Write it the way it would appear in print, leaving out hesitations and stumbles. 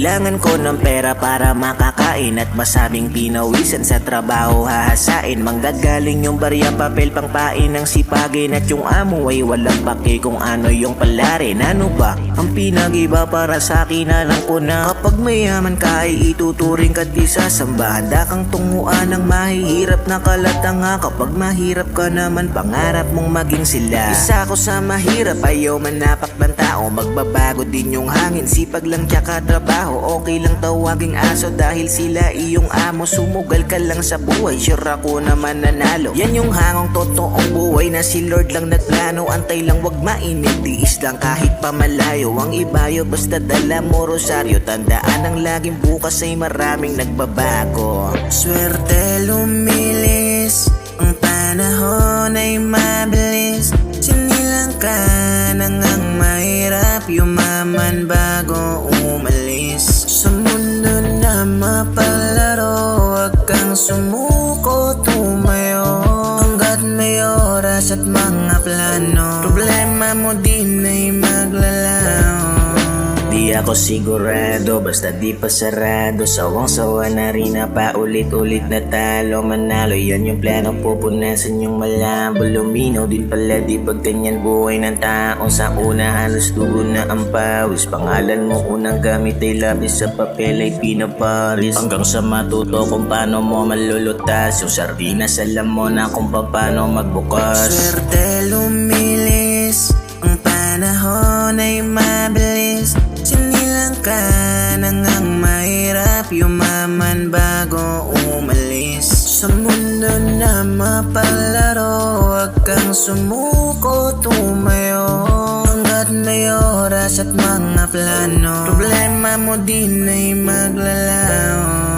Kailangan ko ng pera para makakain at masabing pinawisan sa trabaho hahasain. Manggagaling yung barya papel pangpain ng sipagin at yung amo ay walang pake kung ano yung palarin. Ano ba ang pinag-iba para sa akin? Alam ko na kapag mayaman ka ay ituturing ka't isasamba. Handa kang tunguan ng mahihirap na kalatanga. Kapag mahirap ka naman pangarap mong maging sila. Isa ko sa mahirap, ayaw manapak ng tao. Magbabago din yung hangin, sipag lang tsaka trabaho. Okay lang tawaging aso dahil sila iyong amo. Sumugal ka lang sa buhay, sure ako naman nanalo. Yan yung hangong totoong buhay na si Lord lang nagplano. Antay lang wag mainit, tiis lang kahit pa malayo. Ang ibayo basta dala mo rosaryo. Tandaan ang laging bukas ay maraming nagbabago. Swerte lumilis, ang panahon ay mabilis. Sinilang ka nang ang mahirap yumaman bago umalis. Sa mundo na mapalaro, wag kang sumuko, tumayo. Hanggat may oras at mga plano, problema mo din ay maglalaho. Di ako sigurado, basta di pa sarado. Sawang-sawa na rin na paulit-ulit na talo manalo. Yan yung plano, pupunasan yung malabo. Luminaw din pala di pag ganyan buhay ng tao. Sa una halos dugo na ang pawis. Pangalan mo unang gamit ay labis, sa papel ay pinaparis. Hanggang sa matuto kung paano mo malulutas. Yung sardinas alam mo na kung paano magbukas. Swerte lumilis, ang panahon ay mabilis. Sinilang ka nang ang mahirap yumaman bago umalis. Sa mundo na mapalaro, wag kang sumuko, tumayo. Hanggat may oras at mga plano, problema mo din ay maglalaho.